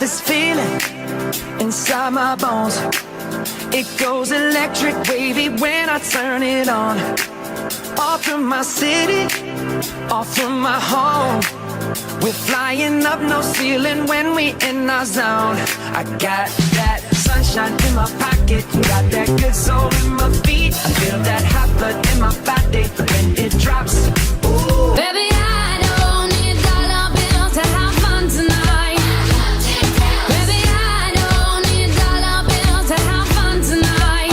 this feeling inside my bones. It goes electric wavy when I turn it on. Off from my city, off from my home. We're flying up, no ceiling when we in our zone. I got that sunshine in my pocket, got that good soul in my feet. I feel that hot blood in my body when it drops. Ooh. Baby, I don't need dollar bills to have fun tonight. Baby, I don't need dollar bills to have fun tonight.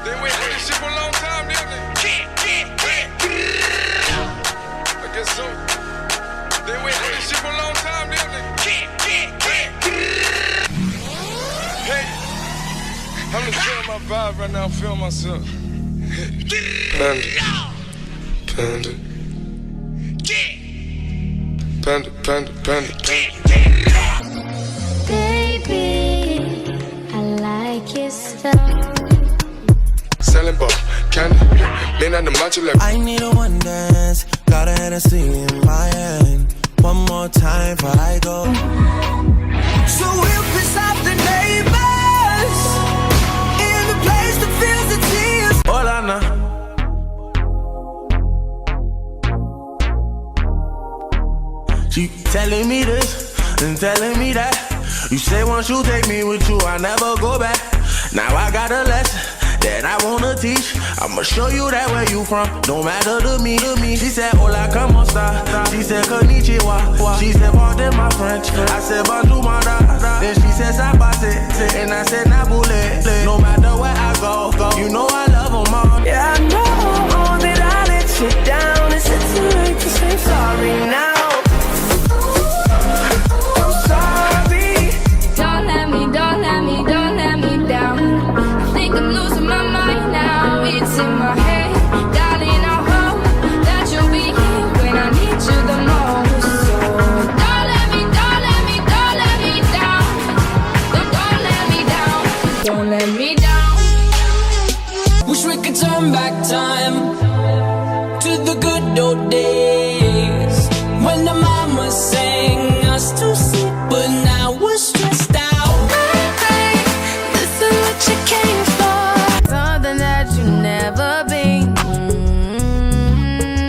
They wait for this shit for a long time, didn't they? I guess so. They wait for this shit for a long time, didn't they? Hey, I'm just feeling my vibe right now. I'm feeling myself. Panda. Panda. Panda, panda, panda, panda. Baby, I like your stuff. Selling ball, candy. Lean on the macho like I need a one dance, got a Hennessy in my hand. One more time before I go. So we'll piss off the neighbors in the place that feels the tears. Hola, now. She telling me this and telling me that. You say once you take me with you, I never go back. Now I got a lesson that I wanna teach. I'ma show you that where you from, no matter to me. She said, hola, como esta? She said, konnichiwa. She said, pardon my French. I said, bonjour, mada. Then she said, sabase. And I said, nabule. No matter where I go, you know I love them all. Yeah, I know that I let you down. Is it too late to say sorry now? I'm sorry. Don't let me, don't let me, don't let me down. I think I'm losing my mind now. It's in my head, darling. I hope that you'll be here when I need you the most. So don't let me, don't let me, don't let me down. Don't let me down. Don't let me down. Wish we could turn back time to the good old days when the mama sang us to sleep, but now we're stressed out. This is what you came for. Something that you never been.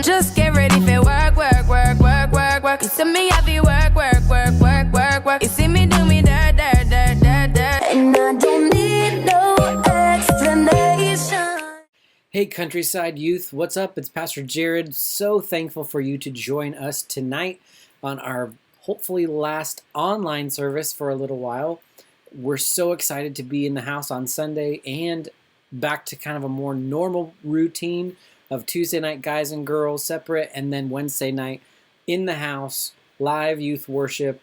Just get ready for work, work, work, work, work, work. You see me happy work, work, work, work, work, work. You see me do me dirt, dirt, dirt, dirt, dirt. And I don't need no explanation. Hey Countryside Youth, what's up? It's Pastor Jared. So thankful for you to join us tonight on our hopefully last online service for a little while. We're so excited to be in the house on Sunday and back to kind of a more normal routine of Tuesday night guys and girls separate, and then Wednesday night in the house, live youth worship,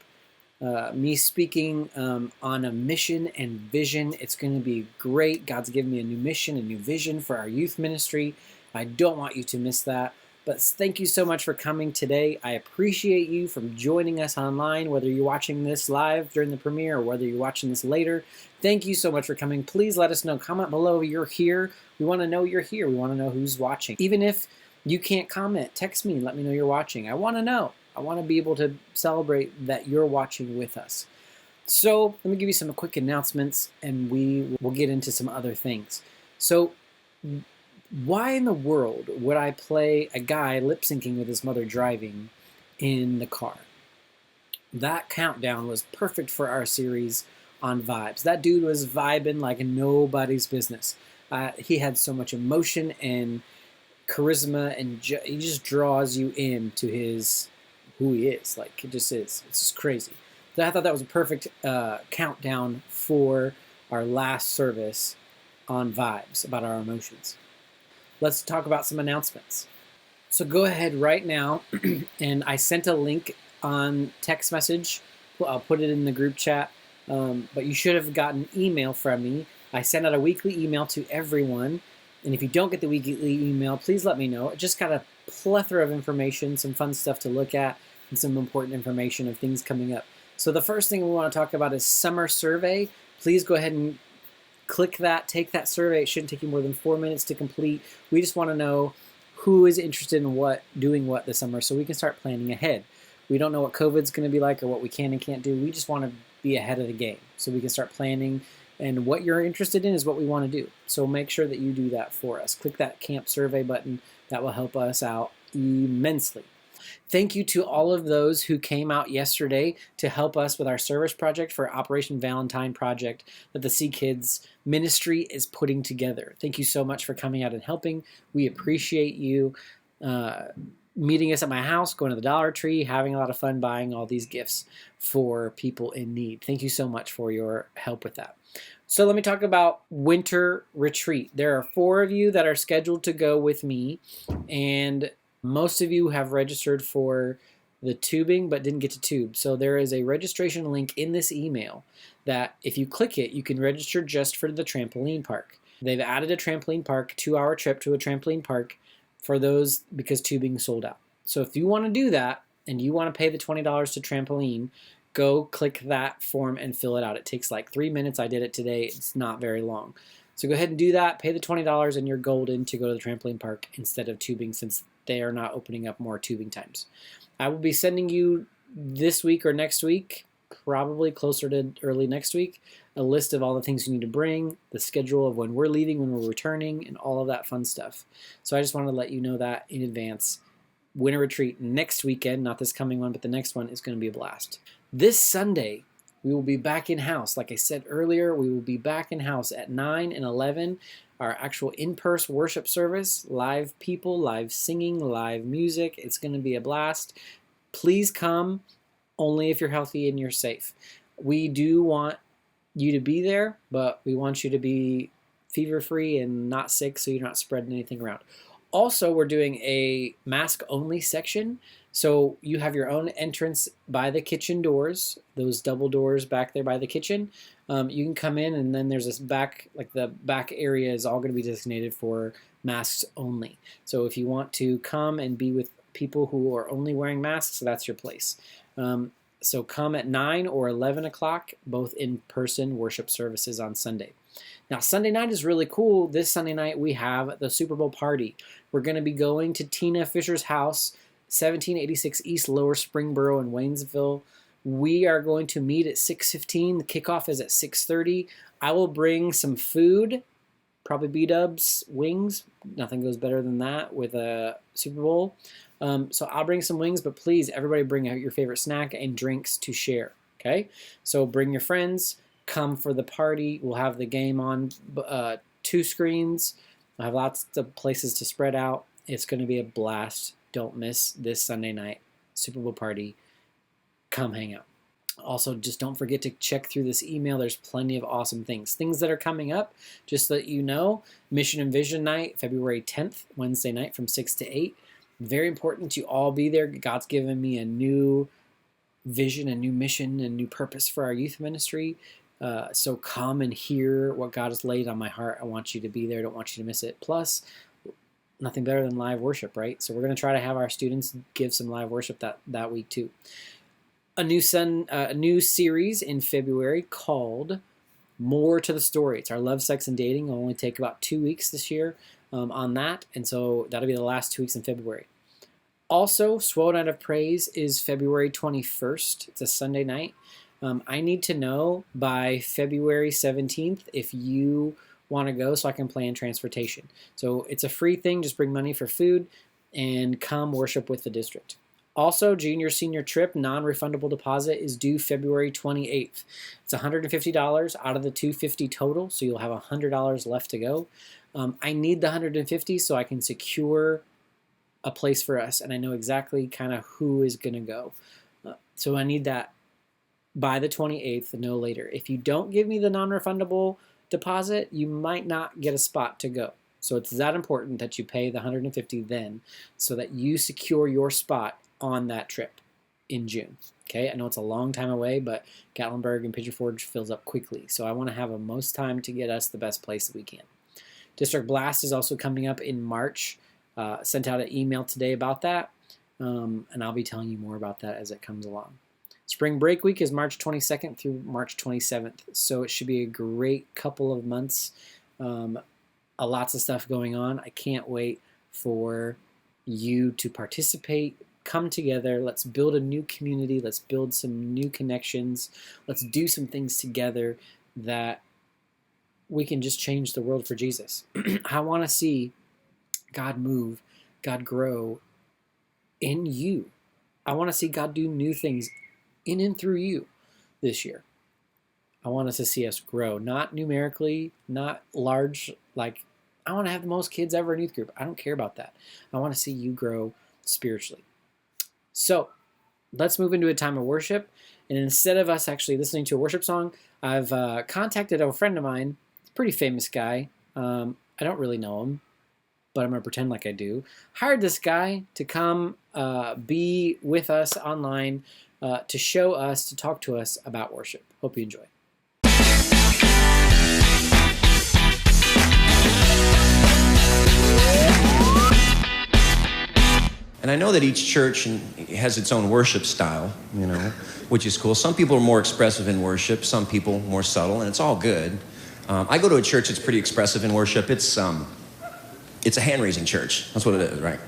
me speaking on a mission and vision. It's going to be great. God's given me a new mission, a new vision for our youth ministry. I don't want you to miss that. But thank you so much for coming today. I appreciate you from joining us online, whether you're watching this live during the premiere or whether you're watching this later. Thank you so much for coming. Please let us know. Comment below you're here. We want to know you're here. We want to know who's watching. Even if you can't comment, text me and let me know you're watching. I want to know. I want to be able to celebrate that you're watching with us. So let me give you some quick announcements and we will get into some other things. So why in the world would I play a guy lip syncing with his mother driving in the car? That countdown was perfect for our series on vibes. That dude was vibing like nobody's business. He had so much emotion and charisma, and he just draws you into who he is. Like, it just is. It's just crazy. So I thought that was a perfect countdown for our last service on vibes, about our emotions. Let's talk about some announcements. So go ahead right now, and I sent a link on text message. I'll put it in the group chat, but you should have gotten an email from me. I send out a weekly email to everyone, and if you don't get the weekly email, please let me know. It just got a plethora of information, some fun stuff to look at, and some important information of things coming up. So the first thing we want to talk about is summer survey. Please go ahead and click that, take that survey. It shouldn't take you more than 4 minutes to complete. We just want to know who is interested in doing what this summer so we can start planning ahead. We don't know what COVID's going to be like or what we can and can't do. We just want to be ahead of the game so we can start planning. And what you're interested in is what we want to do. So make sure that you do that for us. Click that camp survey button. That will help us out immensely. Thank you to all of those who came out yesterday to help us with our service project for Operation Valentine project that the Sea Kids ministry is putting together. Thank you so much for coming out and helping. We appreciate you meeting us at my house, going to the Dollar Tree, having a lot of fun buying all these gifts for people in need. Thank you so much for your help with that. So let me talk about winter retreat. There are 4 of you that are scheduled to go with me, and most of you have registered for the tubing but didn't get to tube. So there is a registration link in this email that if you click it, you can register just for the trampoline park. They've added a trampoline park, 2-hour trip to a trampoline park for those because tubing sold out. So if you want to do that and you want to pay the $20 to trampoline, go click that form and fill it out. It takes like 3 minutes. I did it today. It's not very long. So go ahead and do that. Pay the $20 and you're golden to go to the trampoline park instead of tubing, since they are not opening up more tubing times. I will be sending you this week or next week, probably closer to early next week, a list of all the things you need to bring, the schedule of when we're leaving, when we're returning, and all of that fun stuff. So I just wanted to let you know that in advance. Winter retreat next weekend, not this coming one, but the next one is going to be a blast. This Sunday, we will be back in house. Like I said earlier, we will be back in house at 9 and 11. Our actual in-person worship service, live people, live singing, live music. It's going to be a blast. Please come, only if you're healthy and you're safe. We do want you to be there, but we want you to be fever-free and not sick so you're not spreading anything around. Also, we're doing a mask-only section. So you have your own entrance by the kitchen doors, those double doors back there by the kitchen. You can come in, and then there's this back, like the back area is all going to be designated for masks only. So if you want to come and be with people who are only wearing masks, that's your place. So come at 9 or 11 o'clock, both in-person worship services on Sunday. Now, Sunday night is really cool. This Sunday night, we have the Super Bowl party. We're going to be going to Tina Fisher's house, 1786 East Lower Springboro in Waynesville. We are going to meet at 6:15. The kickoff is at 6:30. I will bring some food, probably B-dubs, wings. Nothing goes better than that with a Super Bowl. So I'll bring some wings, but please, everybody bring out your favorite snack and drinks to share, okay? So bring your friends. Come for the party. We'll have the game on 2 screens. We'll have lots of places to spread out. It's going to be a blast. Don't miss this Sunday night Super Bowl party. Come hang out. Also, just don't forget to check through this email. There's plenty of awesome things. Things that are coming up, just so that you know. Mission and Vision Night, February 10th, Wednesday night from 6 to 8. Very important you all be there. God's given me a new vision, a new mission, a new purpose for our youth ministry. So come and hear what God has laid on my heart. I want you to be there. I don't want you to miss it. Plus, nothing better than live worship, right? So we're going to try to have our students give some live worship that week too. A new series in February called More to the Story. It's our love, sex, and dating. It'll only take about 2 weeks this year on that, and so that'll be the last 2 weeks in February. Also, Swole Night of Praise is February 21st. It's a Sunday night. I need to know by February 17th if you want to go so I can plan transportation. So it's a free thing. Just bring money for food and come worship with the district. Also, junior senior trip non-refundable deposit is due February 28th. It's $150 out of the $250 total, so you'll have $100 left to go. I need the $150 so I can secure a place for us, and I know exactly kind of who is going to go. So I need that by the 28th, no later. If you don't give me the non-refundable deposit, you might not get a spot to go. So it's that important that you pay the $150 then so that you secure your spot on that trip in June. Okay, I know it's a long time away, but Gatlinburg and Pigeon Forge fills up quickly. So I want to have the most time to get us the best place that we can. District Blast is also coming up in March. Sent out an email today about that, and I'll be telling you more about that as it comes along. Spring Break Week is March 22nd through March 27th, so it should be a great couple of months. Lots of stuff going on. I can't wait for you to participate, come together. Let's build a new community. Let's build some new connections. Let's do some things together that we can just change the world for Jesus. I want to see God move, God grow in you. I want to see God do new things in and through you this year. I want us to see us grow, not numerically, not large, like I want to have the most kids ever in youth group. I don't care about that. I want to see you grow spiritually. So let's move into a time of worship. And instead of us actually listening to a worship song, I've contacted a friend of mine, a pretty famous guy. I don't really know him, but I'm going to pretend like I do. Hired this guy to come be with us online to show us, to talk to us about worship. Hope you enjoy. And I know that each church has its own worship style, you know, which is cool. Some people are more expressive in worship, some people more subtle, and it's all good. I go to a church that's pretty expressive in worship. It's a hand-raising church. That's what it is, right?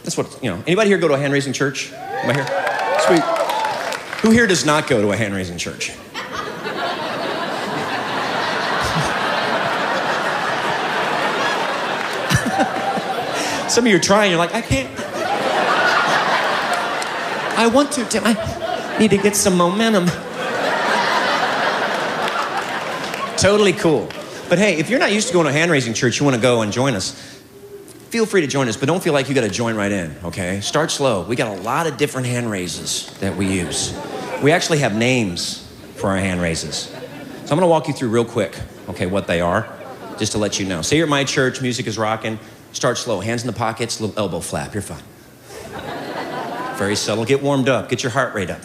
That's what, you know. Anybody here go to a hand-raising church? Am I here? Sweet. Who here does not go to a hand-raising church? Some of you are trying, you're like, I can't. I want to, Tim. I need to get some momentum. Totally cool. But hey, if you're not used to going to a hand-raising church, you want to go and join us, feel free to join us, but don't feel like you got to join right in, okay? Start slow. We got a lot of different hand raises that we use. We actually have names for our hand raises. So I'm going to walk you through real quick, okay, what they are, just to let you know. Say you're at my church, music is rocking. Start slow, hands in the pockets, little elbow flap, you're fine. Very subtle, get warmed up, get your heart rate up.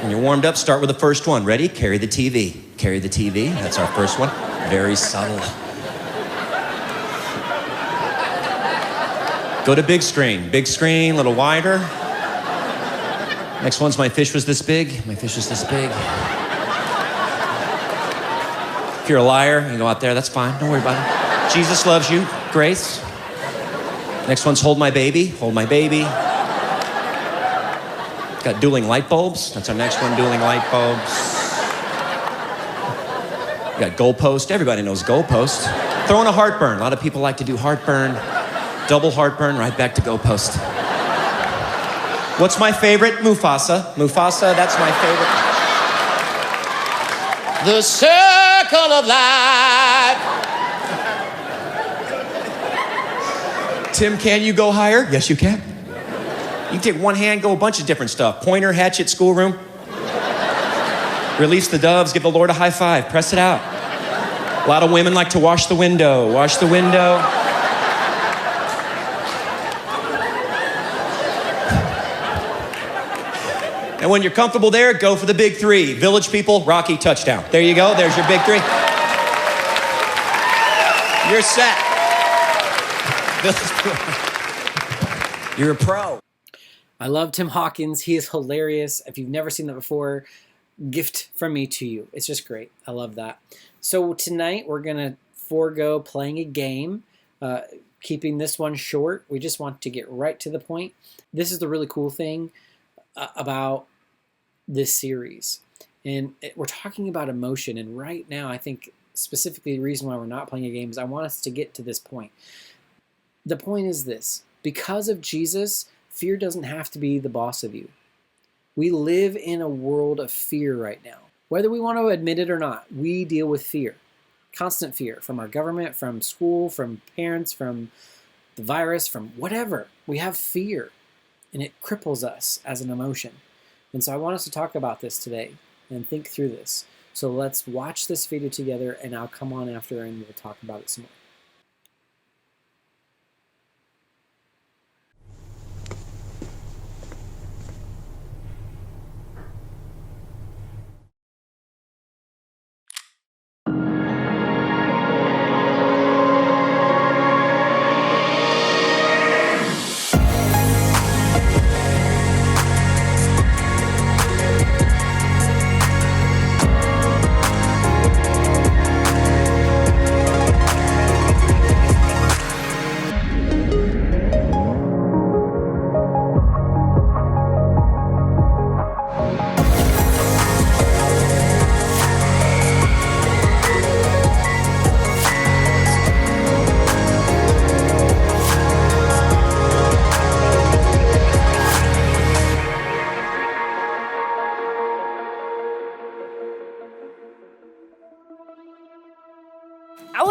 When you're warmed up, start with the first one. Ready? Carry the TV. Carry the TV, that's our first one. Very subtle. Go to big screen, a little wider. Next one's my fish was this big. My fish was this big. If you're a liar, you go out there, that's fine, don't worry about it. Jesus loves you, grace. Next one's hold my baby, hold my baby. Got dueling light bulbs, that's our next one, dueling light bulbs. Got goalpost, everybody knows goalpost. Throwing a heartburn, a lot of people like to do heartburn. Double heartburn, right back to goalpost. What's my favorite? Mufasa. Mufasa, that's my favorite. The circle of life. Tim, can you go higher? Yes, you can. You can take one hand, go a bunch of different stuff. Pointer, hatchet, schoolroom. Release the doves, give the Lord a high five, press it out. A lot of women like to wash the window. Wash the window. And when you're comfortable there, go for the big three. Village people, Rocky, touchdown. There you go, there's your big three. You're set. You're a pro. I love Tim Hawkins. He is hilarious. If you've never seen that before, gift from me to you. It's just great. I love that. So tonight we're going to forego playing a game, keeping this one short. We just want to get right to the point. This is the really cool thing about this series. And we're talking about emotion. And right now, I think specifically the reason why we're not playing a game is I want us to get to this point. The point is this. Because of Jesus, fear doesn't have to be the boss of you. We live in a world of fear right now. Whether we want to admit it or not, we deal with fear. Constant fear from our government, from school, from parents, from the virus, from whatever. We have fear, and it cripples us as an emotion. And so I want us to talk about this today and think through this. So let's watch this video together, and I'll come on after and we'll talk about it some more.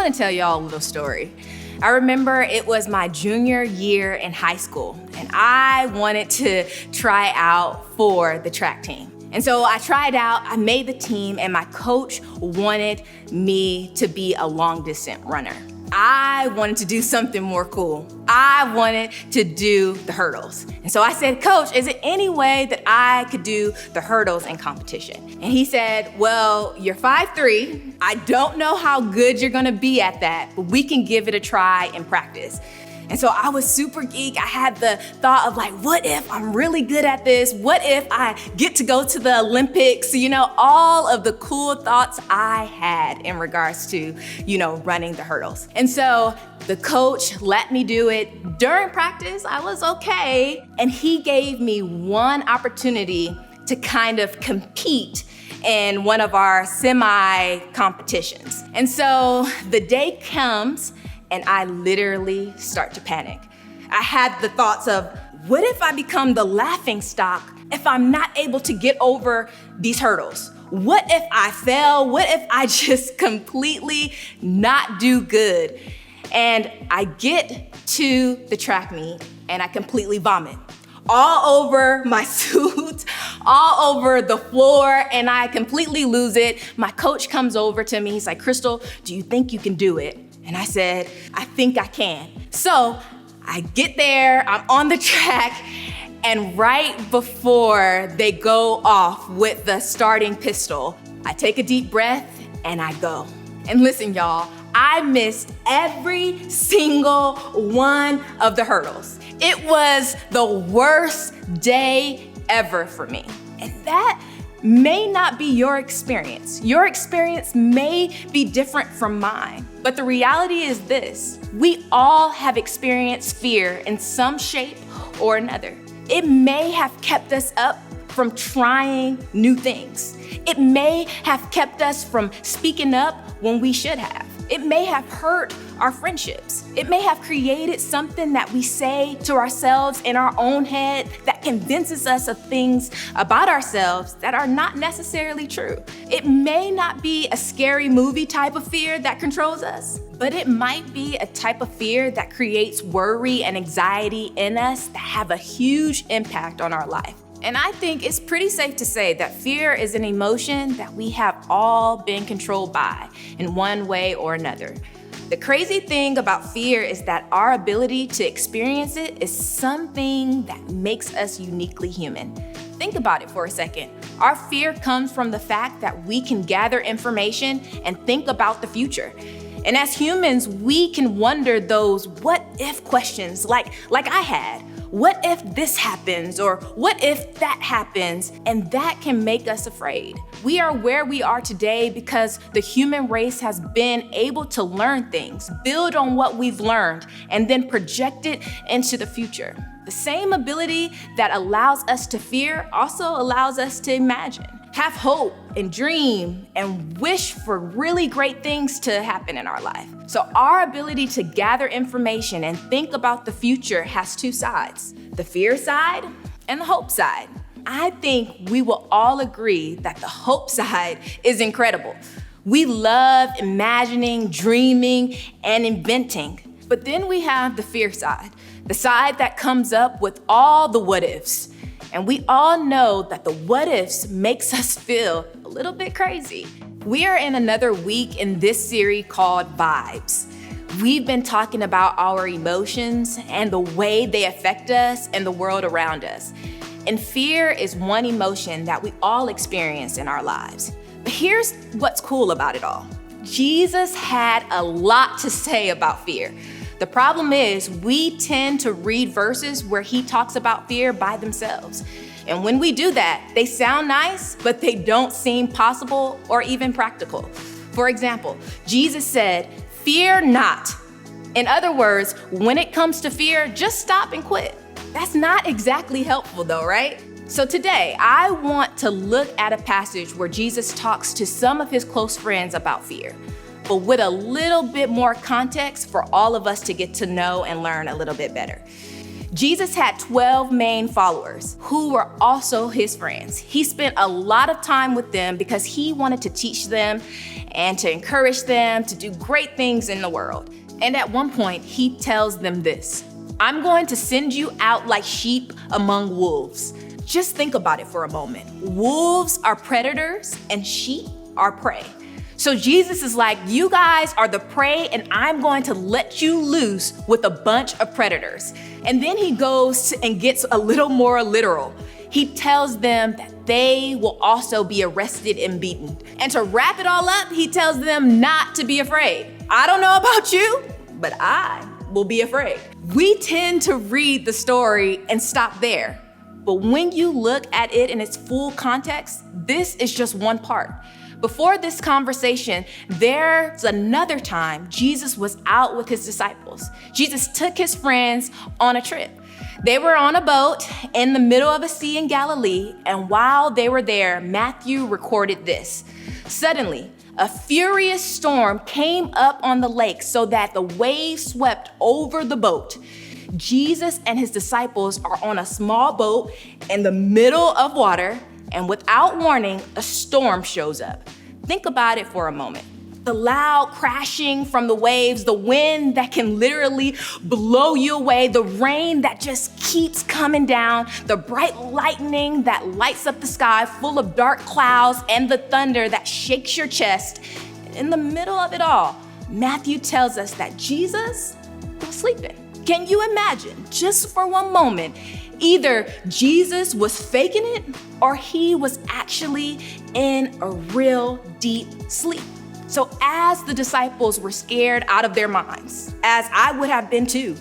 want to tell y'all a little story. I remember it was my junior year in high school, and I wanted to try out for the track team. And so I tried out, I made the team, and my coach wanted me to be a long distance runner. I wanted to do something more cool. I wanted to do the hurdles. And so I said, Coach, is there any way that I could do the hurdles in competition? And he said, well, you're 5'3". I don't know how good you're gonna be at that, but we can give it a try in practice. And so I was super geek. I had the thought of like, what if I'm really good at this? What if I get to go to the Olympics? You know, all of the cool thoughts I had in regards to, running the hurdles. And so the coach let me do it. During practice, I was okay. And he gave me one opportunity to kind of compete in one of our semi-competitions. And so the day comes, and I literally start to panic. I had the thoughts of, what if I become the laughing stock if I'm not able to get over these hurdles? What if I fail? What if I just completely not do good? And I get to the track meet and I completely vomit. All over my suit, all over the floor, and I completely lose it. My coach comes over to me, he's like, Crystal, do you think you can do it? And I said, I think I can. So I get there, I'm on the track, and right before they go off with the starting pistol, I take a deep breath and I go. And listen, y'all, I missed every single one of the hurdles. It was the worst day ever for me. And that may not be your experience. Your experience may be different from mine. But the reality is this: we all have experienced fear in some shape or another. It may have kept us up from trying new things. It may have kept us from speaking up when we should have. It may have hurt our friendships. It may have created something that we say to ourselves in our own head that convinces us of things about ourselves that are not necessarily true. It may not be a scary movie type of fear that controls us, but it might be a type of fear that creates worry and anxiety in us that have a huge impact on our life. And I think it's pretty safe to say that fear is an emotion that we have all been controlled by in one way or another. The crazy thing about fear is that our ability to experience it is something that makes us uniquely human. Think about it for a second. Our fear comes from the fact that we can gather information and think about the future. And as humans, we can wonder those what if questions like I had. What if this happens, or what if that happens? And that can make us afraid. We are where we are today because the human race has been able to learn things, build on what we've learned, and then project it into the future. The same ability that allows us to fear also allows us to imagine, have hope, and dream, and wish for really great things to happen in our life. So our ability to gather information and think about the future has two sides, the fear side and the hope side. I think we will all agree that the hope side is incredible. We love imagining, dreaming, and inventing. But then we have the fear side, the side that comes up with all the what ifs. And we all know that the what ifs makes us feel a little bit crazy. We are in another week in this series called Vibes. We've been talking about our emotions and the way they affect us and the world around us. And fear is one emotion that we all experience in our lives. But here's what's cool about it all. Jesus had a lot to say about fear. The problem is we tend to read verses where he talks about fear by themselves. And when we do that, they sound nice, but they don't seem possible or even practical. For example, Jesus said, "Fear not." In other words, when it comes to fear, just stop and quit. That's not exactly helpful though, right? So today, I want to look at a passage where Jesus talks to some of his close friends about fear, but with a little bit more context for all of us to get to know and learn a little bit better. Jesus had 12 main followers who were also his friends. He spent a lot of time with them because he wanted to teach them and to encourage them to do great things in the world. And at one point, he tells them this: I'm going to send you out like sheep among wolves. Just think about it for a moment. Wolves are predators and sheep are prey. So Jesus is like, you guys are the prey and I'm going to let you loose with a bunch of predators. And then he goes and gets a little more literal. He tells them that they will also be arrested and beaten. And to wrap it all up, he tells them not to be afraid. I don't know about you, but I will be afraid. We tend to read the story and stop there. But when you look at it in its full context, this is just one part. Before this conversation, there's another time Jesus was out with his disciples. Jesus took his friends on a trip. They were on a boat in the middle of a sea in Galilee, and while they were there, Matthew recorded this. Suddenly, a furious storm came up on the lake so that the waves swept over the boat. Jesus and his disciples are on a small boat in the middle of water, and without warning, a storm shows up. Think about it for a moment. The loud crashing from the waves, the wind that can literally blow you away, the rain that just keeps coming down, the bright lightning that lights up the sky full of dark clouds, and the thunder that shakes your chest. In the middle of it all, Matthew tells us that Jesus was sleeping. Can you imagine, just for one moment, either Jesus was faking it or he was actually in a real deep sleep? So as the disciples were scared out of their minds, as I would have been too,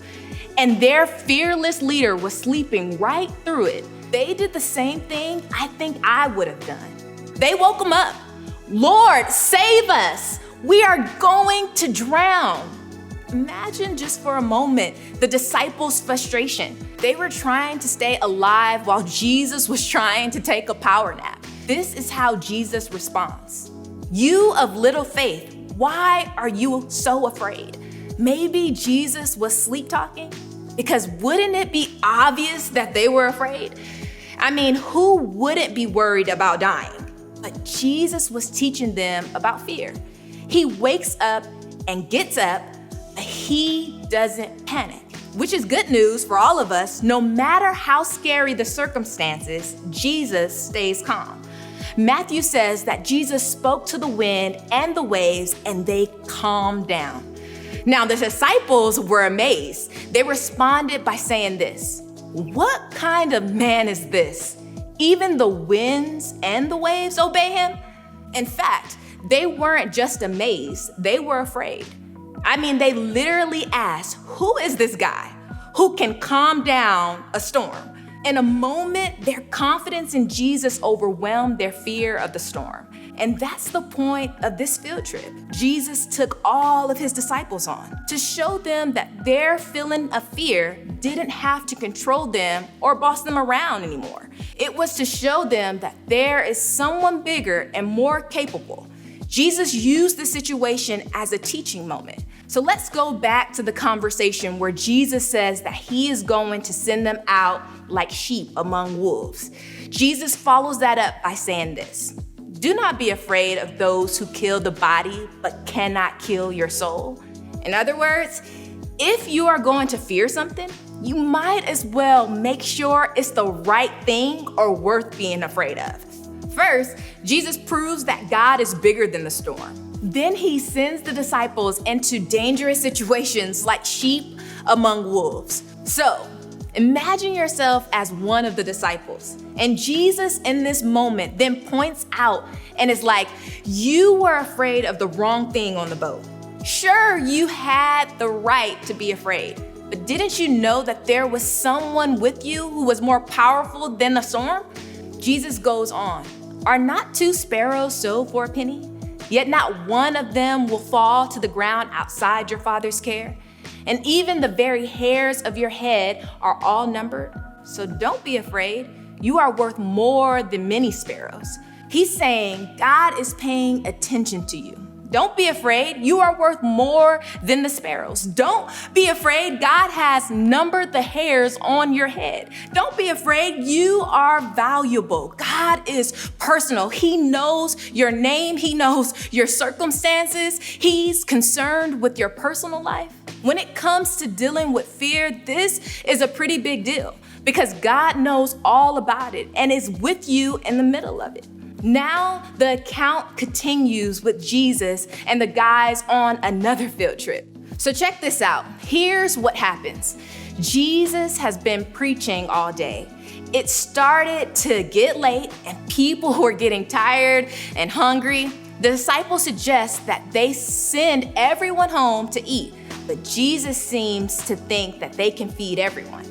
and their fearless leader was sleeping right through it, they did the same thing I think I would have done. They woke him up. Lord, save us. We are going to drown. Imagine just for a moment the disciples' frustration. They were trying to stay alive while Jesus was trying to take a power nap. This is how Jesus responds. You of little faith, why are you so afraid? Maybe Jesus was sleep talking? Because wouldn't it be obvious that they were afraid? I mean, who wouldn't be worried about dying? But Jesus was teaching them about fear. He wakes up and gets up, but he doesn't panic, which is good news for all of us. No matter how scary the circumstances, Jesus stays calm. Matthew says that Jesus spoke to the wind and the waves and they calmed down. Now the disciples were amazed. They responded by saying this: what kind of man is this? Even the winds and the waves obey him? In fact, they weren't just amazed, they were afraid. I mean, they literally asked, who is this guy who can calm down a storm? In a moment, their confidence in Jesus overwhelmed their fear of the storm. And that's the point of this field trip. Jesus took all of his disciples on to show them that their feeling of fear didn't have to control them or boss them around anymore. It was to show them that there is someone bigger and more capable. Jesus used the situation as a teaching moment. So let's go back to the conversation where Jesus says that he is going to send them out like sheep among wolves. Jesus follows that up by saying this: do not be afraid of those who kill the body but cannot kill your soul. In other words, if you are going to fear something, you might as well make sure it's the right thing or worth being afraid of. First, Jesus proves that God is bigger than the storm. Then he sends the disciples into dangerous situations like sheep among wolves. So, imagine yourself as one of the disciples. And Jesus in this moment then points out and is like, you were afraid of the wrong thing on the boat. Sure, you had the right to be afraid, but didn't you know that there was someone with you who was more powerful than the storm? Jesus goes on, are not 2 sparrows sold for a penny? Yet not one of them will fall to the ground outside your Father's care. And even the very hairs of your head are all numbered. So don't be afraid. You are worth more than many sparrows. He's saying God is paying attention to you. Don't be afraid. You are worth more than the sparrows. Don't be afraid. God has numbered the hairs on your head. Don't be afraid. You are valuable. God is personal. He knows your name. He knows your circumstances. He's concerned with your personal life. When it comes to dealing with fear, this is a pretty big deal because God knows all about it and is with you in the middle of it. Now the account continues with Jesus and the guys on another field trip. So check this out. Here's what happens. Jesus has been preaching all day. It started to get late and people were getting tired and hungry. The disciples suggest that they send everyone home to eat, but Jesus seems to think that they can feed everyone,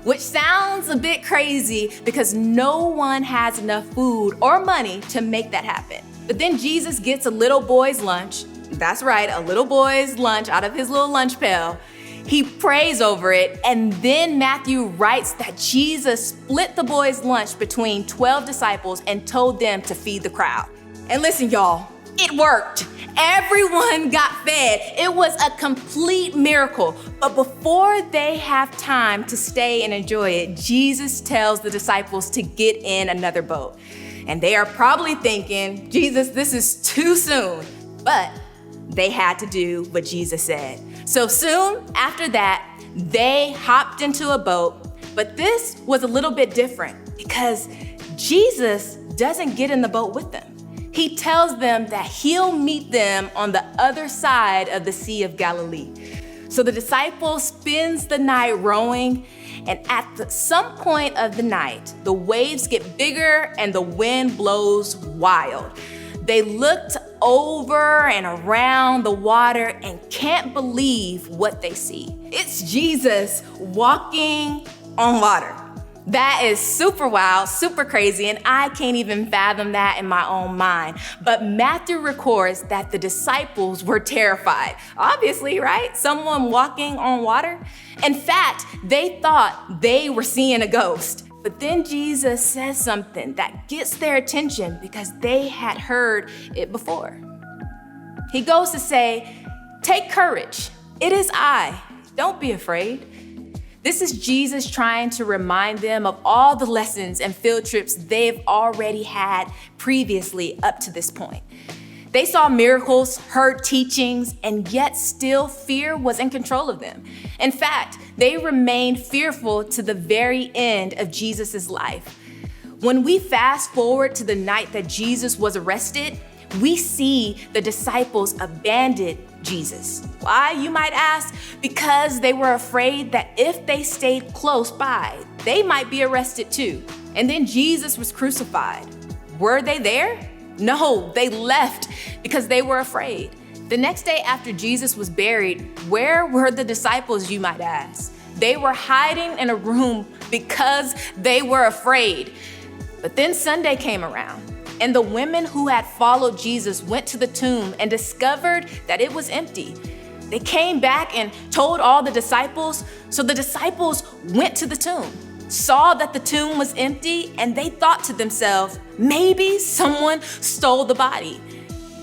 which sounds a bit crazy because no one has enough food or money to make that happen. But then Jesus gets a little boy's lunch. That's right, a little boy's lunch out of his little lunch pail. He prays over it, and then Matthew writes that Jesus split the boy's lunch between 12 disciples and told them to feed the crowd. And listen, y'all, it worked. Everyone got fed. It was a complete miracle. But before they have time to stay and enjoy it, Jesus tells the disciples to get in another boat. And they are probably thinking, Jesus, this is too soon. But they had to do what Jesus said. So soon after that, they hopped into a boat. But this was a little bit different because Jesus doesn't get in the boat with them. He tells them that he'll meet them on the other side of the Sea of Galilee. So the disciples spends the night rowing, and at some point of the night, the waves get bigger and the wind blows wild. They looked over and around the water and can't believe what they see. It's Jesus walking on water. That is super wild, super crazy, and I can't even fathom that in my own mind. But Matthew records that the disciples were terrified. Obviously, right? Someone walking on water. In fact, they thought they were seeing a ghost. But then Jesus says something that gets their attention because they had heard it before. He goes to say, "Take courage. It is I. Don't be afraid." This is Jesus trying to remind them of all the lessons and field trips they've already had previously up to this point. They saw miracles, heard teachings, and yet still fear was in control of them. In fact, they remained fearful to the very end of Jesus' life. When we fast forward to the night that Jesus was arrested, we see the disciples abandon Jesus. Why, you might ask? Because they were afraid that if they stayed close by, they might be arrested too. And then Jesus was crucified. Were they there? No, they left because they were afraid. The next day after Jesus was buried, where were the disciples, you might ask? They were hiding in a room because they were afraid. But then Sunday came around, and the women who had followed Jesus went to the tomb and discovered that it was empty. They came back and told all the disciples, so the disciples went to the tomb, saw that the tomb was empty, and they thought to themselves, maybe someone stole the body.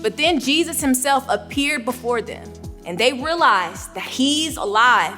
But then Jesus himself appeared before them, and they realized that he's alive.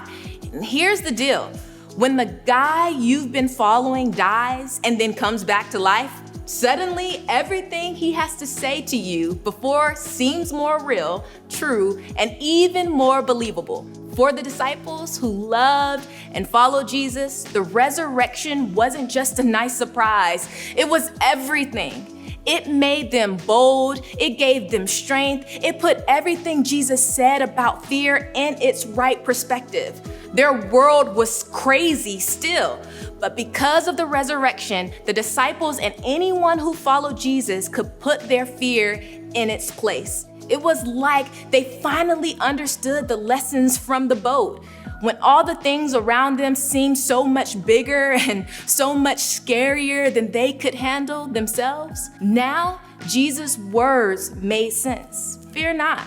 And here's the deal. When the guy you've been following dies and then comes back to life, suddenly everything he has to say to you before seems more real, true, and even more believable. For the disciples who loved and followed Jesus, the resurrection wasn't just a nice surprise. It was everything. It made them bold. It gave them strength. It put everything Jesus said about fear in its right perspective. Their world was crazy still, but because of the resurrection, the disciples and anyone who followed Jesus could put their fear in its place. It was like they finally understood the lessons from the boat. When all the things around them seemed so much bigger and so much scarier than they could handle themselves, now Jesus' words made sense. Fear not,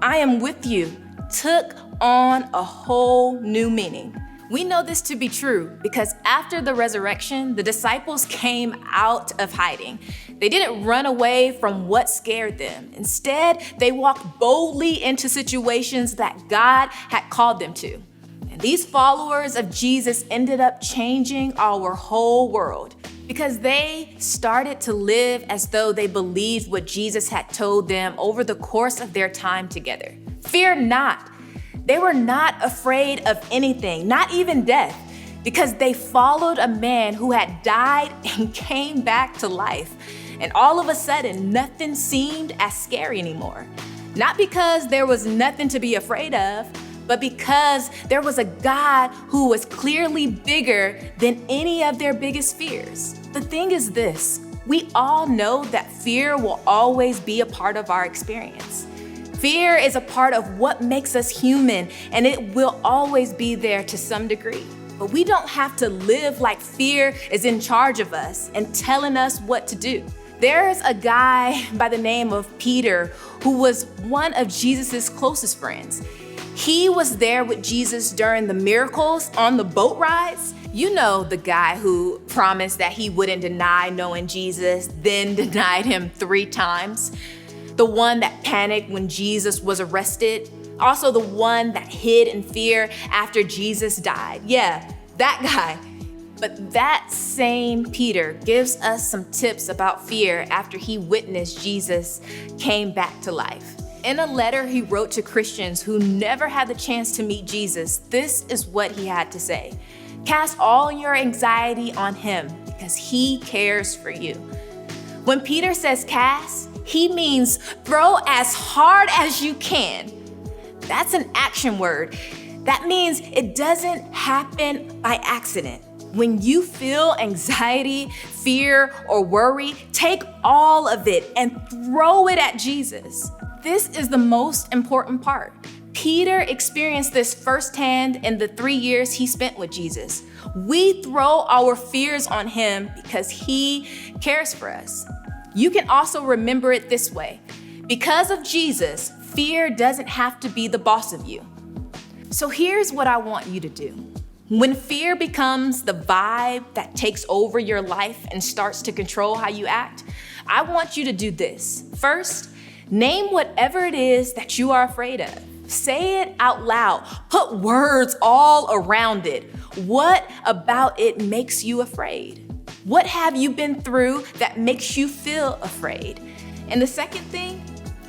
I am with you, took on a whole new meaning. We know this to be true because after the resurrection, the disciples came out of hiding. They didn't run away from what scared them. Instead, they walked boldly into situations that God had called them to. And these followers of Jesus ended up changing our whole world because they started to live as though they believed what Jesus had told them over the course of their time together. Fear not. They were not afraid of anything, not even death, because they followed a man who had died and came back to life. And all of a sudden, nothing seemed as scary anymore. Not because there was nothing to be afraid of, but because there was a God who was clearly bigger than any of their biggest fears. The thing is this, we all know that fear will always be a part of our experience. Fear is a part of what makes us human, and it will always be there to some degree. But we don't have to live like fear is in charge of us and telling us what to do. There's a guy by the name of Peter who was one of Jesus's closest friends. He was there with Jesus during the miracles on the boat rides. You know, the guy who promised that he wouldn't deny knowing Jesus, then denied him 3 times. The one that panicked when Jesus was arrested. Also the one that hid in fear after Jesus died. Yeah, that guy. But that same Peter gives us some tips about fear after he witnessed Jesus came back to life. In a letter he wrote to Christians who never had the chance to meet Jesus, this is what he had to say. Cast all your anxiety on him because he cares for you. When Peter says cast, he means throw as hard as you can. That's an action word. That means it doesn't happen by accident. When you feel anxiety, fear, or worry, take all of it and throw it at Jesus. This is the most important part. Peter experienced this firsthand in the 3 years he spent with Jesus. We throw our fears on him because he cares for us. You can also remember it this way. Because of Jesus, fear doesn't have to be the boss of you. So here's what I want you to do. When fear becomes the vibe that takes over your life and starts to control how you act, I want you to do this. First, name whatever it is that you are afraid of. Say it out loud. Put words all around it. What about it makes you afraid? What have you been through that makes you feel afraid? And the second thing,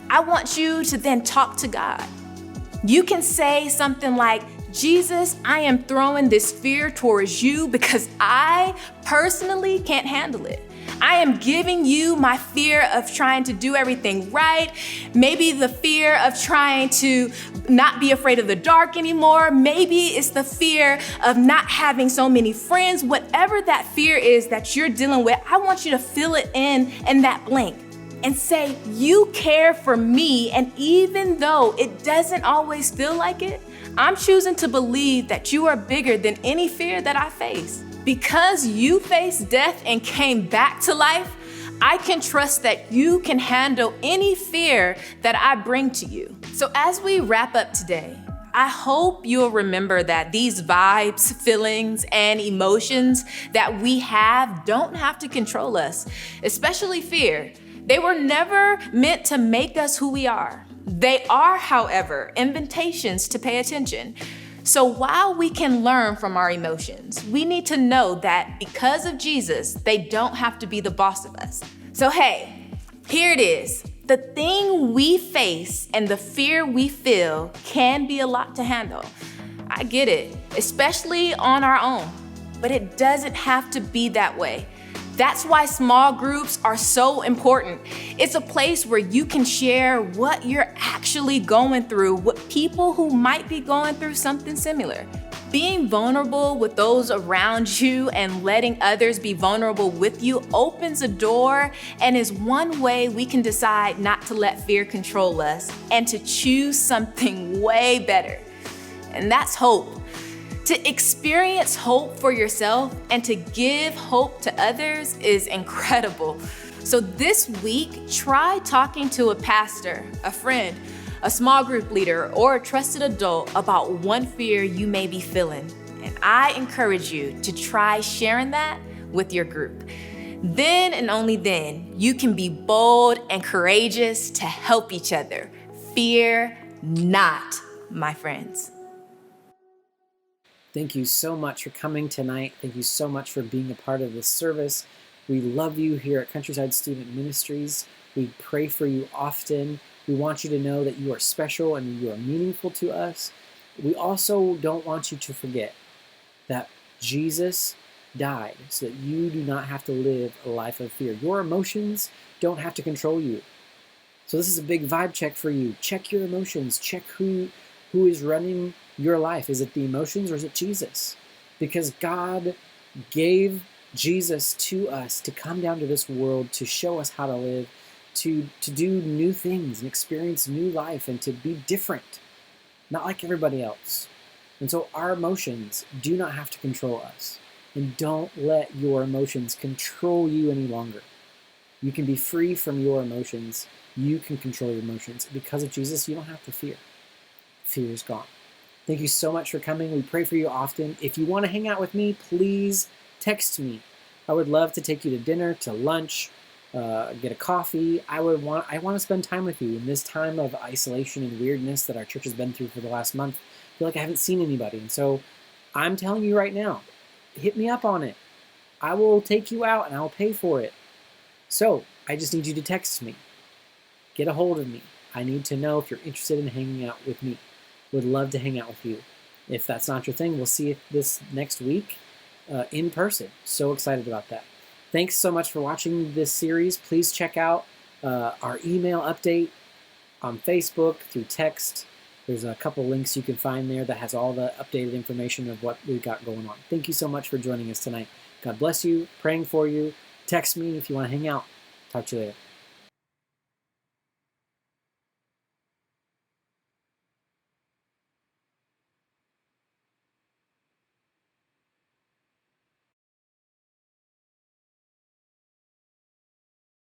I want you to then talk to God. You can say something like, Jesus, I am throwing this fear towards you because I personally can't handle it. I am giving you my fear of trying to do everything right. Maybe the fear of trying to not be afraid of the dark anymore. Maybe it's the fear of not having so many friends. Whatever that fear is that you're dealing with, I want you to fill it in that blank and say, you care for me. And even though it doesn't always feel like it, I'm choosing to believe that you are bigger than any fear that I face. Because you faced death and came back to life, I can trust that you can handle any fear that I bring to you. So as we wrap up today, I hope you'll remember that these vibes, feelings, and emotions that we have don't have to control us, especially fear. They were never meant to make us who we are. They are, however, invitations to pay attention. So while we can learn from our emotions, we need to know that because of Jesus, they don't have to be the boss of us. So hey, here it is. The thing we face and the fear we feel can be a lot to handle. I get it, especially on our own, but it doesn't have to be that way. That's why small groups are so important. It's a place where you can share what you're actually going through with people who might be going through something similar. Being vulnerable with those around you and letting others be vulnerable with you opens a door and is one way we can decide not to let fear control us and to choose something way better. And that's hope. To experience hope for yourself and to give hope to others is incredible. So this week, try talking to a pastor, a friend, a small group leader, or a trusted adult about one fear you may be feeling. And I encourage you to try sharing that with your group. Then and only then, you can be bold and courageous to help each other. Fear not, my friends. Thank you so much for coming tonight. Thank you so much for being a part of this service. We love you here at Countryside Student Ministries. We pray for you often. We want you to know that you are special and you are meaningful to us. We also don't want you to forget that Jesus died so that you do not have to live a life of fear. Your emotions don't have to control you. So this is a big vibe check for you. Check your emotions. Check who is running your life. Is it the emotions or is it Jesus? Because God gave Jesus to us to come down to this world to show us how to live, to do new things and experience new life and to be different, not like everybody else. And so our emotions do not have to control us. And don't let your emotions control you any longer. You can be free from your emotions. You can control your emotions. Because of Jesus, you don't have to fear. Fear is gone. Thank you so much for coming. We pray for you often. If you want to hang out with me, please text me. I would love to take you to dinner, to lunch, get a coffee. I want to spend time with you in this time of isolation and weirdness that our church has been through for the last month. I feel like I haven't seen anybody. And so I'm telling you right now, hit me up on it. I will take you out and I'll pay for it. So I just need you to text me. Get a hold of me. I need to know if you're interested in hanging out with me. Would love to hang out with you. If that's not your thing, we'll see you this next week in person. So excited about that. Thanks so much for watching this series. Please check out our email update on Facebook through text. There's a couple links you can find there that has all the updated information of what we've got going on. Thank you so much for joining us tonight. God bless you. Praying for you. Text me if you want to hang out. Talk to you later.